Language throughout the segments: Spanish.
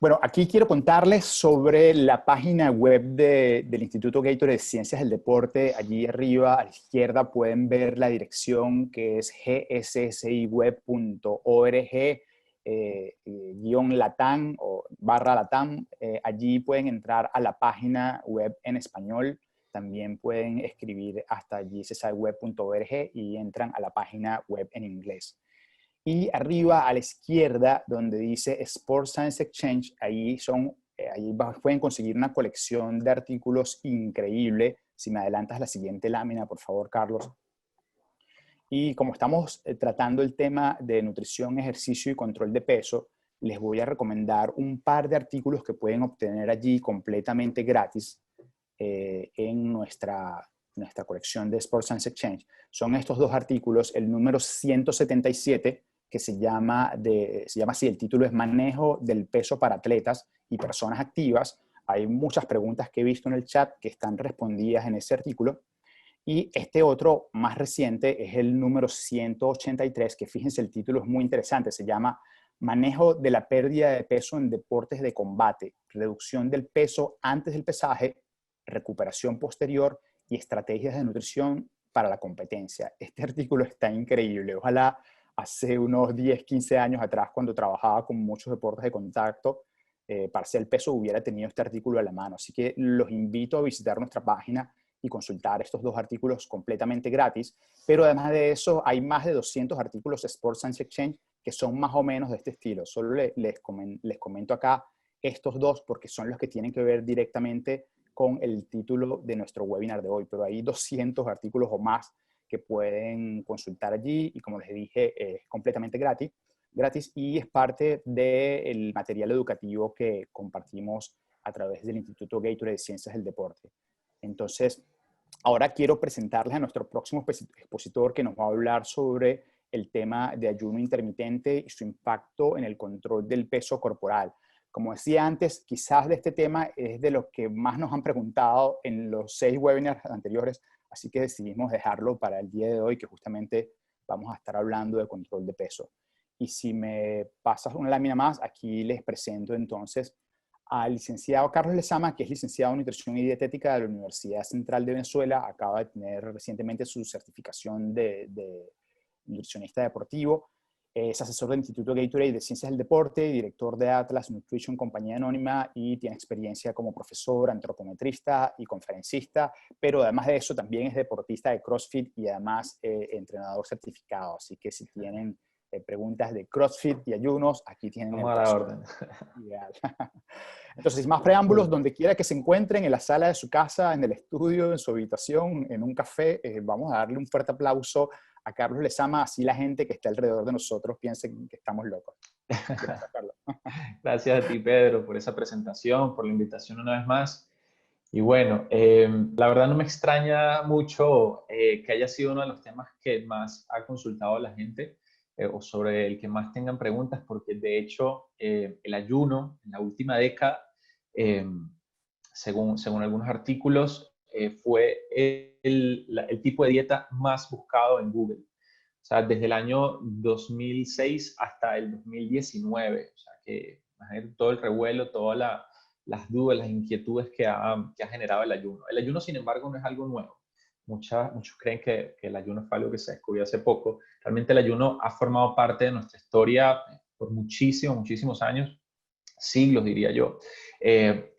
Bueno, aquí quiero contarles sobre la página web del Instituto Gatorade de Ciencias del Deporte. Allí arriba a la izquierda pueden ver la dirección que es gsciweb.org /latam o /latam. Allí pueden entrar a la página web en español. También pueden escribir hasta gsciweb.org y entran a la página web en inglés. Y arriba a la izquierda, donde dice Sports Science Exchange, ahí pueden conseguir una colección de artículos increíble. Si me adelantas la siguiente lámina, por favor, Carlos. Y como estamos tratando el tema de nutrición, ejercicio y control de peso, les voy a recomendar un par de artículos que pueden obtener allí completamente gratis en nuestra colección de Sports Science Exchange. Son estos dos artículos, el número 177, que se llama así, el título es Manejo del peso para atletas y personas activas. Hay muchas preguntas que he visto en el chat que están respondidas en ese artículo. Y este otro más reciente es el número 183, que fíjense, el título es muy interesante, se llama Manejo de la pérdida de peso en deportes de combate, reducción del peso antes del pesaje, recuperación posterior y estrategias de nutrición para la competencia. Este artículo está increíble. Ojalá hace unos 10, 15 años atrás, cuando trabajaba con muchos deportes de contacto, para hacer el peso hubiera tenido este artículo a la mano. Así que los invito a visitar nuestra página y consultar estos dos artículos completamente gratis. Pero además de eso, hay más de 200 artículos de Sports Science Exchange que son más o menos de este estilo. Solo les comento acá estos dos porque son los que tienen que ver directamente con el título de nuestro webinar de hoy. Pero hay 200 artículos o más que pueden consultar allí y, como les dije, es completamente gratis y es parte del material educativo que compartimos a través del Instituto Gatorade de Ciencias del Deporte. Entonces, ahora quiero presentarles a nuestro próximo expositor que nos va a hablar sobre el tema de ayuno intermitente y su impacto en el control del peso corporal. Como decía antes, quizás de este tema es de los que más nos han preguntado en los 6 webinars anteriores, así que decidimos dejarlo para el día de hoy, que justamente vamos a estar hablando de control de peso. Y si me pasas una lámina más, aquí les presento entonces al licenciado Carlos Lezama, que es licenciado en Nutrición y Dietética de la Universidad Central de Venezuela. Acaba de tener recientemente su certificación de nutricionista deportivo. Es asesor del Instituto Gatorade de Ciencias del Deporte, director de Atlas Nutrition, compañía anónima, y tiene experiencia como profesor, antropometrista y conferencista, pero además de eso también es deportista de CrossFit y además entrenador certificado. Así que si tienen preguntas de CrossFit y ayunos, aquí tienen Vamos el a la caso orden. ideal. Entonces, sin más preámbulos, donde quiera que se encuentren, en la sala de su casa, en el estudio, en su habitación, en un café, vamos a darle un fuerte aplauso a Carlos Lezama, así la gente que está alrededor de nosotros piense que estamos locos. Gracias, Carlos. Gracias a ti, Pedro, por esa presentación, por la invitación una vez más. Y bueno, la verdad no me extraña mucho que haya sido uno de los temas que más ha consultado la gente o sobre el que más tengan preguntas, porque de hecho el ayuno en la última década, eh, según algunos artículos, fue el tipo de dieta más buscado en Google. O sea, desde el año 2006 hasta el 2019. O sea, que imagínate todo el revuelo, todas las dudas, las inquietudes que ha generado el ayuno. El ayuno, sin embargo, no es algo nuevo. Muchos creen que el ayuno fue algo que se descubrió hace poco. Realmente el ayuno ha formado parte de nuestra historia por muchísimos años, siglos diría yo.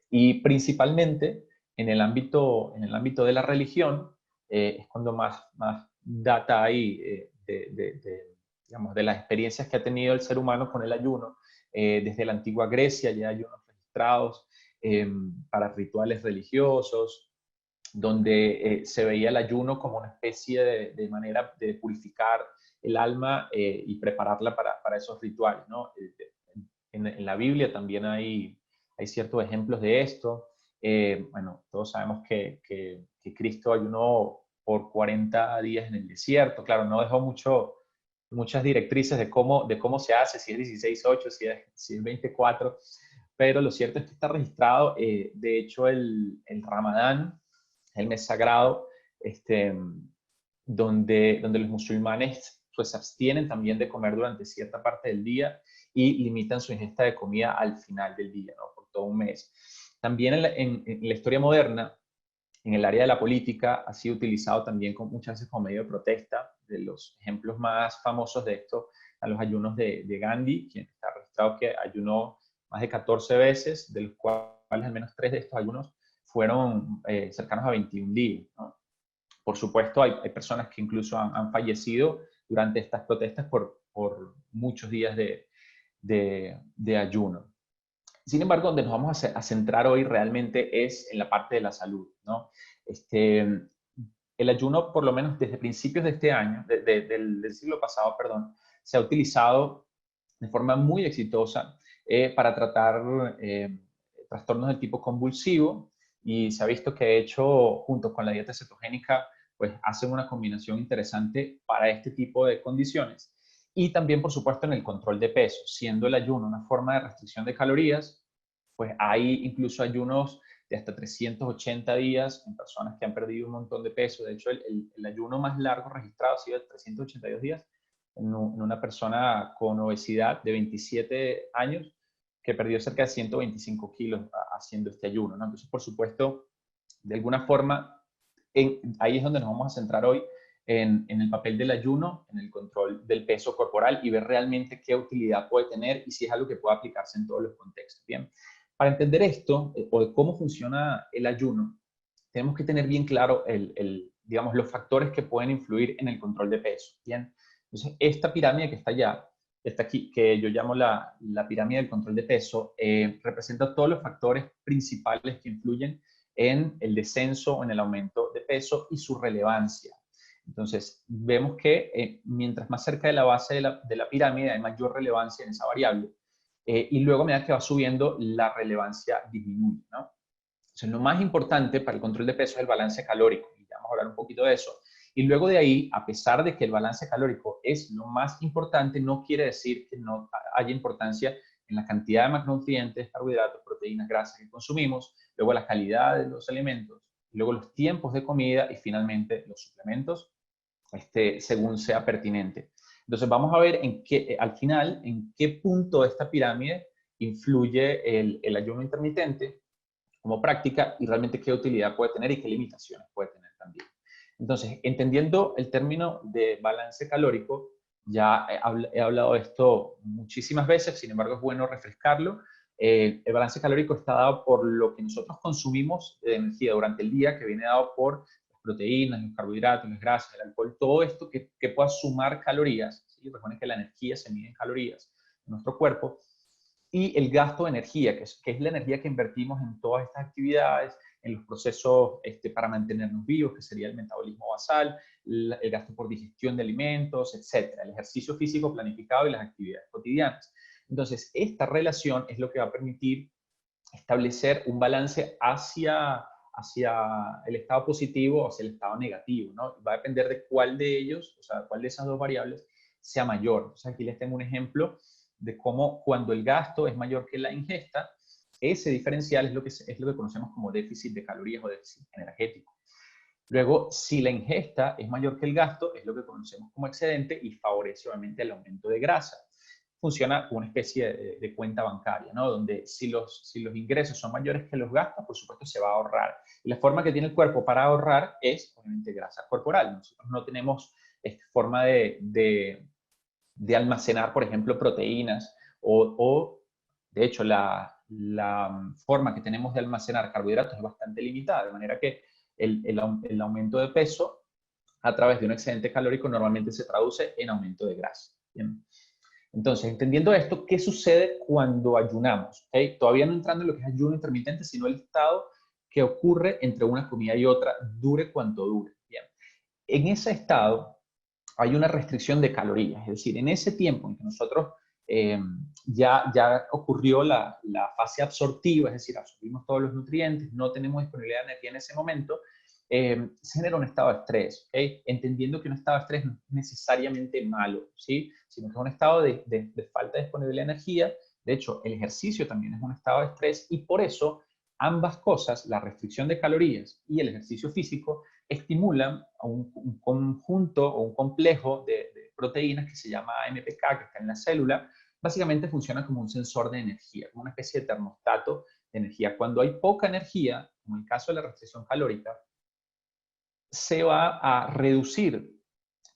Y principalmente en el ámbito de la religión es cuando más data hay digamos, de las experiencias que ha tenido el ser humano con el ayuno. Desde la antigua Grecia ya hay ayunos registrados para rituales religiosos, donde se veía el ayuno como una especie de manera de purificar el alma y prepararla para esos rituales, ¿no? En la Biblia también hay ciertos ejemplos de esto. Bueno, todos sabemos que Cristo ayunó por 40 días en el desierto. Claro, no dejó muchas directrices de cómo se hace, si es 16/8, si es 24, pero lo cierto es que está registrado. De hecho, el Ramadán, el mes sagrado, donde los musulmanes pues se abstienen también de comer durante cierta parte del día y limitan su ingesta de comida al final del día, ¿no? Por todo un mes. También en la historia moderna, en el área de la política, ha sido utilizado también muchas veces como medio de protesta. De los ejemplos más famosos de esto a los ayunos de Gandhi, quien está registrado que ayunó más de 14 veces, de los cuales al menos 3 de estos ayunos fueron cercanos a 21 días, ¿no? Por supuesto, hay personas que incluso han fallecido durante estas protestas por muchos días de ayuno. Sin embargo, donde nos vamos a centrar hoy realmente es en la parte de la salud, ¿no? El ayuno, por lo menos desde principios de este año, del siglo pasado, perdón, se ha utilizado de forma muy exitosa para tratar trastornos del tipo convulsivo, y se ha visto que de hecho, junto con la dieta cetogénica, pues hacen una combinación interesante para este tipo de condiciones. Y también, por supuesto, en el control de peso, siendo el ayuno una forma de restricción de calorías, pues hay incluso ayunos de hasta 380 días en personas que han perdido un montón de peso. De hecho, el ayuno más largo registrado ha sido de 382 días en una persona con obesidad de 27 años que perdió cerca de 125 kilos haciendo este ayuno, ¿no? Entonces, por supuesto, de alguna forma, ahí es donde nos vamos a centrar hoy, en el papel del ayuno, en el control del peso corporal y ver realmente qué utilidad puede tener y si es algo que puede aplicarse en todos los contextos. Bien, para entender esto o de cómo funciona el ayuno, tenemos que tener bien claro digamos, los factores que pueden influir en el control de peso. Bien, entonces esta pirámide que está allá, está aquí, que yo llamo la pirámide del control de peso, representa todos los factores principales que influyen en el descenso o en el aumento de peso y su relevancia. Entonces, vemos que mientras más cerca de la base de la pirámide hay mayor relevancia en esa variable, y luego a medida que va subiendo, la relevancia disminuye, ¿no? Entonces, lo más importante para el control de peso es el balance calórico, y vamos a hablar un poquito de eso. Y luego de ahí, a pesar de que el balance calórico es lo más importante, no quiere decir que no haya importancia en la cantidad de macronutrientes, carbohidratos, proteínas, grasas que consumimos, luego la calidad de los alimentos, luego los tiempos de comida y finalmente los suplementos, según sea pertinente. Entonces vamos a ver al final en qué punto de esta pirámide influye el ayuno intermitente como práctica y realmente qué utilidad puede tener y qué limitaciones puede tener también. Entonces, entendiendo el término de balance calórico, ya he hablado de esto muchísimas veces, sin embargo es bueno refrescarlo. El balance calórico está dado por lo que nosotros consumimos de energía durante el día, que viene dado por las proteínas, los carbohidratos, las grasas, el alcohol, todo esto que pueda sumar calorías. ¿Sí? Recuerden que la energía se mide en calorías en nuestro cuerpo. Y el gasto de energía, que es la energía que invertimos en todas estas actividades, en los procesos para mantenernos vivos, que sería el metabolismo basal, el gasto por digestión de alimentos, etcétera, el ejercicio físico planificado y las actividades cotidianas. Entonces, esta relación es lo que va a permitir establecer un balance hacia el estado positivo o hacia el estado negativo, ¿no? Va a depender de cuál de ellos, o sea, cuál de esas dos variables sea mayor. Entonces, aquí les tengo un ejemplo de cómo cuando el gasto es mayor que la ingesta, ese diferencial es lo que conocemos como déficit de calorías o déficit energético. Luego, si la ingesta es mayor que el gasto, es lo que conocemos como excedente y favorece obviamente el aumento de grasa. Funciona como una especie de cuenta bancaria, ¿no? Donde si los ingresos son mayores que los gastos, por supuesto se va a ahorrar. Y la forma que tiene el cuerpo para ahorrar es obviamente grasa corporal. Nosotros no tenemos forma de almacenar, por ejemplo, proteínas o de hecho, la forma que tenemos de almacenar carbohidratos es bastante limitada, de manera que el aumento de peso a través de un excedente calórico normalmente se traduce en aumento de grasa. ¿Bien? Entonces, entendiendo esto, ¿qué sucede cuando ayunamos? ¿Okay? Todavía no entrando en lo que es ayuno intermitente, sino el estado que ocurre entre una comida y otra, dure cuanto dure. Bien. En ese estado hay una restricción de calorías, es decir, en ese tiempo en que nosotros ya ocurrió la fase absortiva, es decir, absorbimos todos los nutrientes, no tenemos disponibilidad de energía en ese momento, se genera un estado de estrés, ¿okay? Entendiendo que un estado de estrés no es necesariamente malo, ¿sí? Sino que es un estado de falta de disponibilidad de energía. De hecho, el ejercicio también es un estado de estrés y por eso ambas cosas, la restricción de calorías y el ejercicio físico, estimulan a un conjunto o un complejo de proteínas que se llama AMPK, que está en la célula, básicamente funciona como un sensor de energía, como una especie de termostato de energía. Cuando hay poca energía, como el caso de la restricción calórica, se va a reducir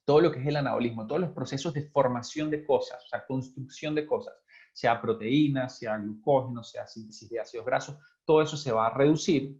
todo lo que es el anabolismo, todos los procesos de formación de cosas, o sea, construcción de cosas, sea proteínas, sea glucógeno, sea síntesis de ácidos grasos, todo eso se va a reducir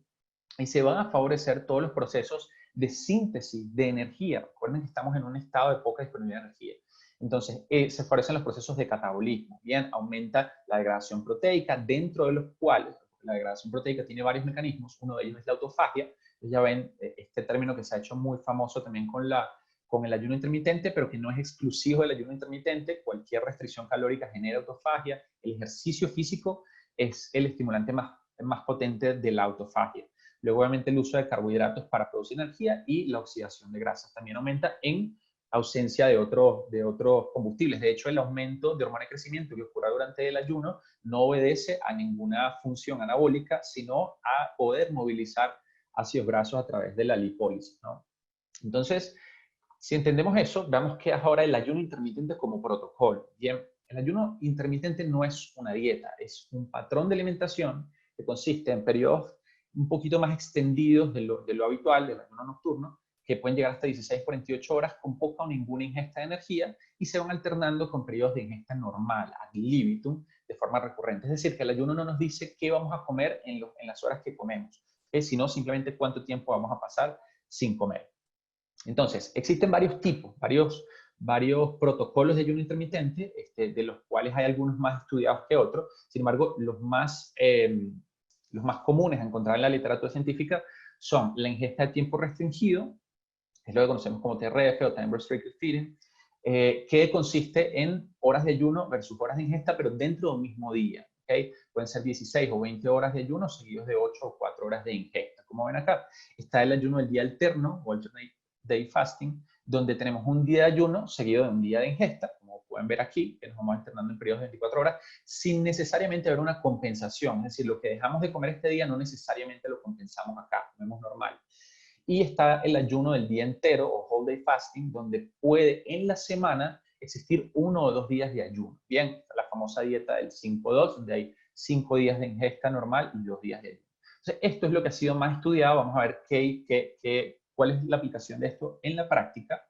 y se van a favorecer todos los procesos de síntesis de energía. Recuerden que estamos en un estado de poca disponibilidad de energía. Entonces, se favorecen los procesos de catabolismo. Bien, aumenta la degradación proteica, dentro de los cuales la degradación proteica tiene varios mecanismos. Uno de ellos es la autofagia. Ya ven este término que se ha hecho muy famoso también con el ayuno intermitente, pero que no es exclusivo del ayuno intermitente. Cualquier restricción calórica genera autofagia. El ejercicio físico es el estimulante más potente de la autofagia. Luego, obviamente, el uso de carbohidratos para producir energía y la oxidación de grasas también aumenta en ausencia de otros combustibles. De hecho, el aumento de hormona de crecimiento que ocurre durante el ayuno no obedece a ninguna función anabólica, sino a poder movilizar ácidos grasos a través de la lipólisis, ¿no? Entonces, si entendemos eso, veamos qué es ahora el ayuno intermitente como protocolo. Bien, el ayuno intermitente no es una dieta, es un patrón de alimentación que consiste en periodos un poquito más extendidos de lo habitual, del ayuno nocturno, que pueden llegar hasta 16-48 horas con poca o ninguna ingesta de energía y se van alternando con periodos de ingesta normal, ad libitum, de forma recurrente. Es decir, que el ayuno no nos dice qué vamos a comer en las horas que comemos, sino simplemente cuánto tiempo vamos a pasar sin comer. Entonces, existen varios tipos, varios protocolos de ayuno intermitente, de los cuales hay algunos más estudiados que otros. Sin embargo, los más comunes a encontrar en la literatura científica son la ingesta de tiempo restringido, es lo que conocemos como TRF o Time Restricted Feeding, que consiste en horas de ayuno versus horas de ingesta, pero dentro de un mismo día. ¿Okay? Pueden ser 16 o 20 horas de ayuno seguidos de 8 o 4 horas de ingesta. Como ven acá, está el ayuno del día alterno o alternate day fasting, donde tenemos un día de ayuno seguido de un día de ingesta, como pueden ver aquí, que nos vamos alternando en periodos de 24 horas, sin necesariamente haber una compensación. Es decir, lo que dejamos de comer este día no necesariamente lo compensamos acá, comemos normal. Y está el ayuno del día entero o whole day fasting, donde puede en la semana existir 1 o 2 días de ayuno. Bien, la famosa dieta del 5-2, donde hay 5 días de ingesta normal y 2 días de ayuno. Entonces, esto es lo que ha sido más estudiado. Vamos a ver cuál es la aplicación de esto en la práctica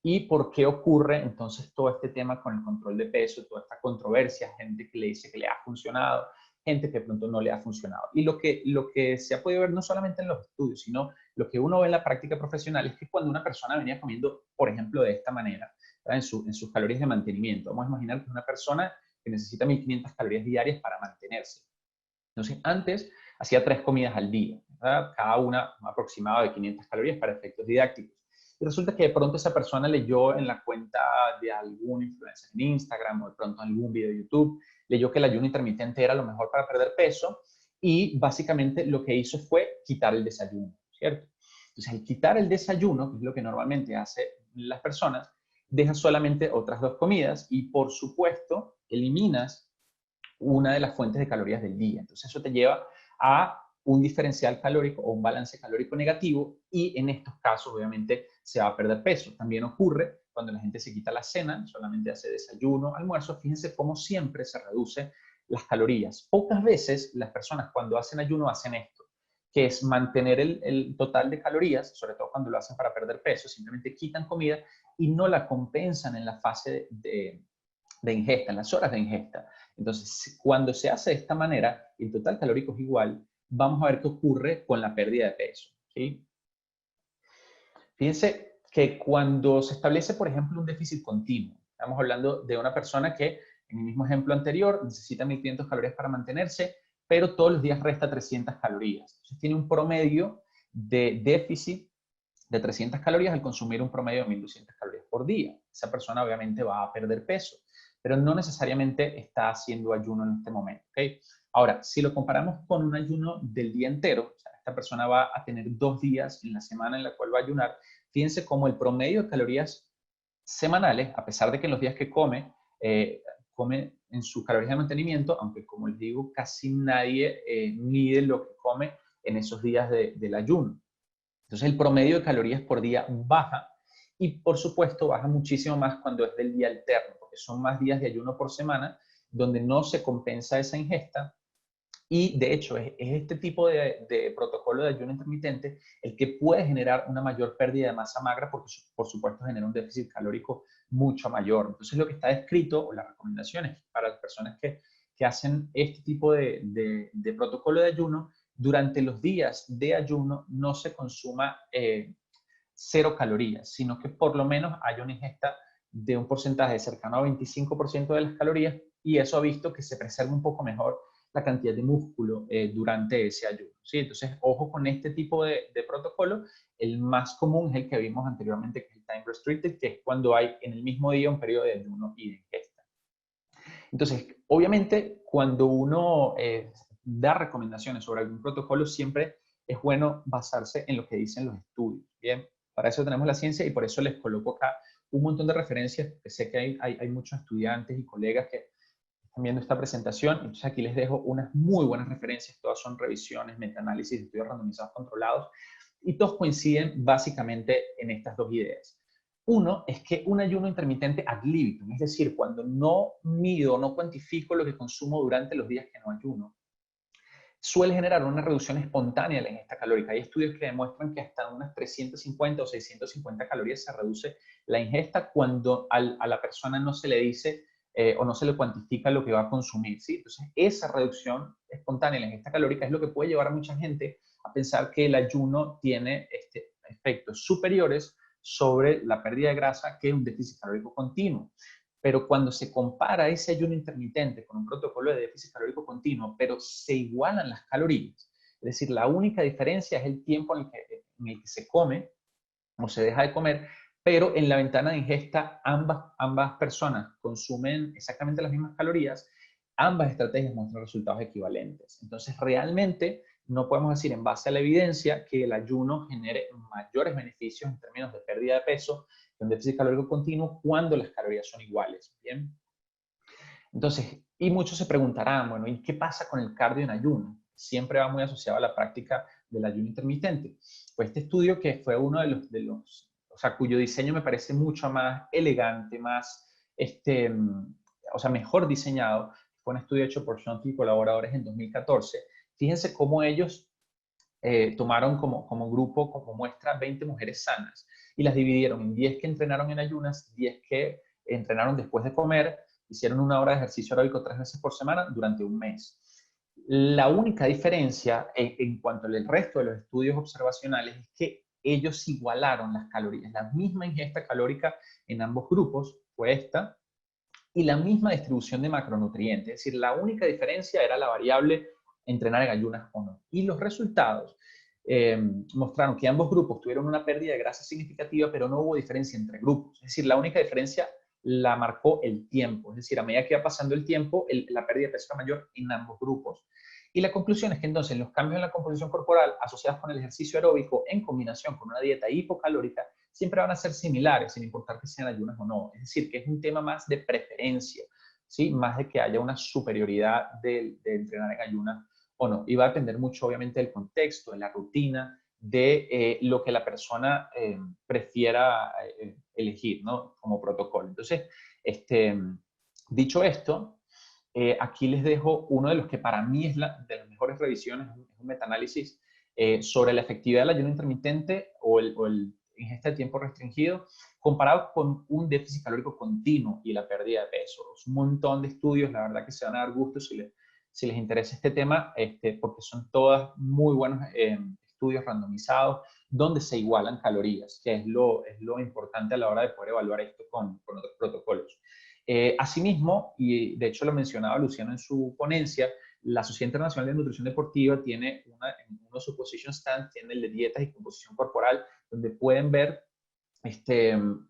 y por qué ocurre entonces todo este tema con el control de peso, toda esta controversia, gente que le dice que le ha funcionado, gente que de pronto no le ha funcionado. Y lo que se ha podido ver no solamente en los estudios, sino lo que uno ve en la práctica profesional es que cuando una persona venía comiendo, por ejemplo, de esta manera, en sus calorías de mantenimiento, vamos a imaginar que es una persona que necesita 1500 calorías diarias para mantenerse. Entonces, antes hacía 3 comidas al día, ¿verdad? Cada una un aproximado de 500 calorías para efectos didácticos. Y resulta que de pronto esa persona leyó en la cuenta de algún influencer en Instagram o de pronto en algún video de YouTube, leyó que el ayuno intermitente era lo mejor para perder peso y básicamente lo que hizo fue quitar el desayuno, ¿cierto? Entonces, al quitar el desayuno, que es lo que normalmente hacen las personas, dejas solamente otras 2 comidas y, por supuesto, eliminas una de las fuentes de calorías del día. Entonces, eso te lleva a un diferencial calórico o un balance calórico negativo y en estos casos, obviamente, se va a perder peso. También ocurre cuando la gente se quita la cena, solamente hace desayuno, almuerzo. Fíjense cómo siempre se reduce las calorías. Pocas veces las personas cuando hacen ayuno hacen esto, que es mantener el total de calorías, sobre todo cuando lo hacen para perder peso, simplemente quitan comida y no la compensan en la fase de ingesta, en las horas de ingesta. Entonces, cuando se hace de esta manera, el total calórico es igual, vamos a ver qué ocurre con la pérdida de peso, ¿sí? Fíjense que cuando se establece, por ejemplo, un déficit continuo, estamos hablando de una persona que, en el mismo ejemplo anterior, necesita 1500 calorías para mantenerse, pero todos los días resta 300 calorías. Entonces, tiene un promedio de déficit de 300 calorías al consumir un promedio de 1200 calorías por día. Esa persona obviamente va a perder peso, pero no necesariamente está haciendo ayuno en este momento, ¿okay? Ahora, si lo comparamos con un ayuno del día entero, o sea, esta persona va a tener 2 días en la semana en la cual va a ayunar, fíjense cómo el promedio de calorías semanales, a pesar de que en los días que come en sus calorías de mantenimiento, aunque como les digo, casi nadie mide lo que come en esos días del ayuno. Entonces el promedio de calorías por día baja y por supuesto baja muchísimo más cuando es del día alterno, porque son más días de ayuno por semana donde no se compensa esa ingesta. Y de hecho, es este tipo de protocolo de ayuno intermitente el que puede generar una mayor pérdida de masa magra porque, por supuesto, genera un déficit calórico mucho mayor. Entonces, lo que está descrito, o las recomendaciones para las personas que hacen este tipo de protocolo de ayuno, durante los días de ayuno no se consuma 0 calorías, sino que por lo menos haya una ingesta de un porcentaje cercano a 25% de las calorías, y eso ha visto que se preserva un poco mejor la cantidad de músculo durante ese ayuno, ¿sí? Entonces, ojo con este tipo de protocolo. El más común es el que vimos anteriormente, que es el time restricted, que es cuando hay en el mismo día un periodo de ayuno y de ingesta. Entonces, obviamente, cuando uno da recomendaciones sobre algún protocolo, siempre es bueno basarse en lo que dicen los estudios, ¿bien? Para eso tenemos la ciencia y por eso les coloco acá un montón de referencias, porque sé que hay muchos estudiantes y colegas que están viendo esta presentación. Entonces aquí les dejo unas muy buenas referencias, todas son revisiones, metaanálisis, estudios randomizados controlados, y todos coinciden básicamente en estas dos ideas. Uno es que un ayuno intermitente ad libitum, es decir, cuando no mido, no cuantifico lo que consumo durante los días que no ayuno, suele generar una reducción espontánea de la ingesta calórica. Hay estudios que demuestran que hasta unas 350 o 650 calorías se reduce la ingesta cuando a la persona no se le dice o no se le cuantifica lo que va a consumir, ¿sí? Entonces, esa reducción espontánea de la ingesta calórica es lo que puede llevar a mucha gente a pensar que el ayuno tiene efectos superiores sobre la pérdida de grasa que un déficit calórico continuo. Pero cuando se compara ese ayuno intermitente con un protocolo de déficit calórico continuo, pero se igualan las calorías, es decir, la única diferencia es el tiempo en el que se come o se deja de comer, pero en la ventana de ingesta ambas personas consumen exactamente las mismas calorías, ambas estrategias muestran resultados equivalentes. Entonces, realmente no podemos decir en base a la evidencia que el ayuno genere mayores beneficios en términos de pérdida de peso que un déficit calórico continuo cuando las calorías son iguales. ¿Bien? Entonces, y muchos se preguntarán, bueno, ¿y qué pasa con el cardio en ayuno? Siempre va muy asociado a la práctica del ayuno intermitente. Pues este estudio, que fue uno de los o sea, cuyo diseño me parece mucho más elegante, más, o sea, mejor diseñado, fue un estudio hecho por Shonti y colaboradores en 2014. Fíjense cómo ellos tomaron como grupo, como muestra, 20 mujeres sanas y las dividieron en 10 que entrenaron en ayunas, 10 que entrenaron después de comer, hicieron 1 hora de ejercicio aeróbico 3 veces por semana durante un mes. La única diferencia en cuanto al resto de los estudios observacionales es que ellos igualaron las calorías, la misma ingesta calórica en ambos grupos fue esta, y la misma distribución de macronutrientes. Es decir, la única diferencia era la variable entrenar en ayunas o no. Y los resultados mostraron que ambos grupos tuvieron una pérdida de grasa significativa, pero no hubo diferencia entre grupos. Es decir, la única diferencia la marcó el tiempo. Es decir, a medida que iba pasando el tiempo, la pérdida de peso era mayor en ambos grupos. Y la conclusión es que entonces los cambios en la composición corporal asociados con el ejercicio aeróbico en combinación con una dieta hipocalórica siempre van a ser similares, sin importar que sean ayunas o no. Es decir, que es un tema más de preferencia, ¿sí? Más de que haya una superioridad de entrenar en ayunas o no. Y va a depender mucho, obviamente, del contexto, de la rutina, de lo que la persona prefiera elegir, ¿no? Como protocolo. Entonces, dicho esto, aquí les dejo uno de los que para mí es de las mejores revisiones, es un metaanálisis sobre la efectividad del ayuno intermitente o el ingesta de tiempo restringido comparado con un déficit calórico continuo y la pérdida de peso. Es un montón de estudios, la verdad que se van a dar gusto si les interesa este tema, porque son todas muy buenos estudios randomizados donde se igualan calorías, que es lo importante a la hora de poder evaluar esto con otros protocolos. Asimismo, y de hecho lo mencionaba Luciano en su ponencia, la Sociedad Internacional de Nutrición Deportiva tiene uno de sus position stands, tiene el de dietas y composición corporal, donde pueden ver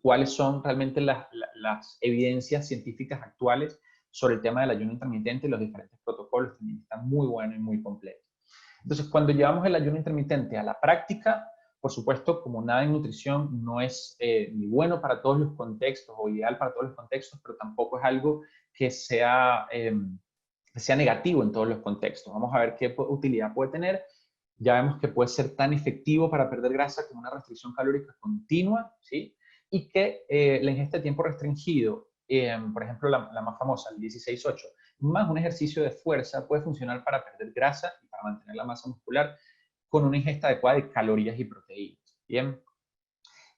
cuáles son realmente las evidencias científicas actuales sobre el tema del ayuno intermitente y los diferentes protocolos. También está muy bueno y muy completo. Entonces, cuando llevamos el ayuno intermitente a la práctica, por supuesto, como nada en nutrición, no es ni bueno para todos los contextos o ideal para todos los contextos, pero tampoco es algo que sea negativo en todos los contextos. Vamos a ver qué utilidad puede tener. Ya vemos que puede ser tan efectivo para perder grasa como una restricción calórica continua, ¿sí? Y que la ingesta de tiempo restringido, por ejemplo, la más famosa, el 16-8, más un ejercicio de fuerza puede funcionar para perder grasa y para mantener la masa muscular con una ingesta adecuada de calorías y proteínas. Bien.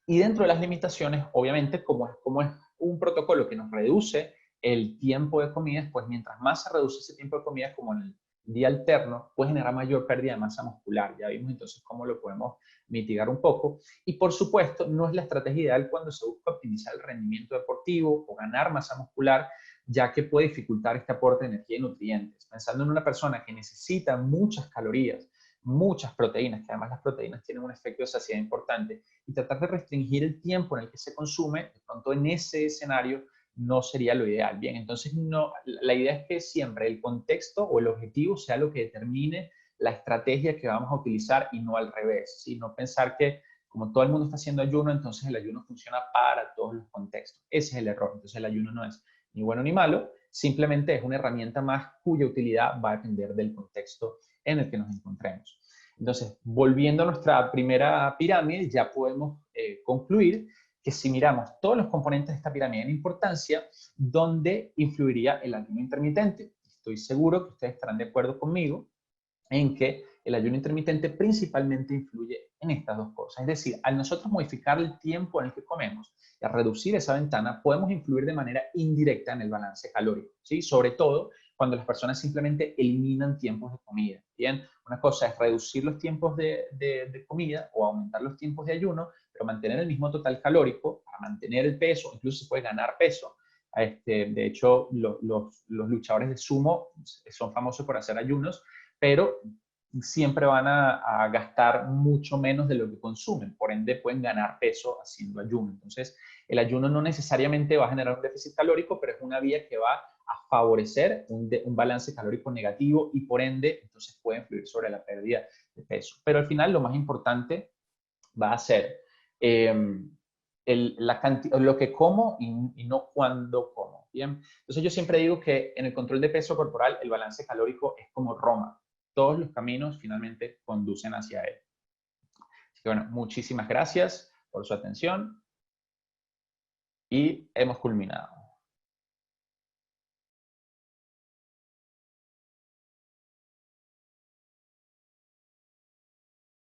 Y dentro de las limitaciones, obviamente, como es un protocolo que nos reduce el tiempo de comidas, pues mientras más se reduce ese tiempo de comidas, como en el día alterno, puede generar mayor pérdida de masa muscular. Ya vimos entonces cómo lo podemos mitigar un poco. Y por supuesto, no es la estrategia ideal cuando se busca optimizar el rendimiento deportivo o ganar masa muscular, ya que puede dificultar este aporte de energía y nutrientes. Pensando en una persona que necesita muchas calorías, muchas proteínas, que además las proteínas tienen un efecto de saciedad importante, y tratar de restringir el tiempo en el que se consume, de pronto en ese escenario no sería lo ideal. Bien, entonces no, la idea es que siempre el contexto o el objetivo sea lo que determine la estrategia que vamos a utilizar y no al revés, ¿sí? No pensar que como todo el mundo está haciendo ayuno, entonces el ayuno funciona para todos los contextos. Ese es el error. Entonces el ayuno no es ni bueno ni malo, simplemente es una herramienta más cuya utilidad va a depender del contexto en el que nos encontremos. Entonces, volviendo a nuestra primera pirámide, ya podemos concluir que si miramos todos los componentes de esta pirámide en importancia, ¿dónde influiría el ayuno intermitente? Estoy seguro que ustedes estarán de acuerdo conmigo en que el ayuno intermitente principalmente influye en estas dos cosas. Es decir, al nosotros modificar el tiempo en el que comemos y a reducir esa ventana, podemos influir de manera indirecta en el balance calórico, ¿sí? Sobre todo cuando las personas simplemente eliminan tiempos de comida. Bien, una cosa es reducir los tiempos de comida o aumentar los tiempos de ayuno, pero mantener el mismo total calórico para mantener el peso, incluso se puede ganar peso. De hecho, los luchadores de sumo son famosos por hacer ayunos, pero siempre van a gastar mucho menos de lo que consumen, por ende pueden ganar peso haciendo ayuno. Entonces, el ayuno no necesariamente va a generar un déficit calórico, pero es una vía que va a favorecer un balance calórico negativo y por ende, entonces puede influir sobre la pérdida de peso. Pero al final lo más importante va a ser lo que como y no cuándo como. ¿Bien? Entonces yo siempre digo que en el control de peso corporal el balance calórico es como Roma. Todos los caminos finalmente conducen hacia él. Así que bueno, muchísimas gracias por su atención y hemos culminado.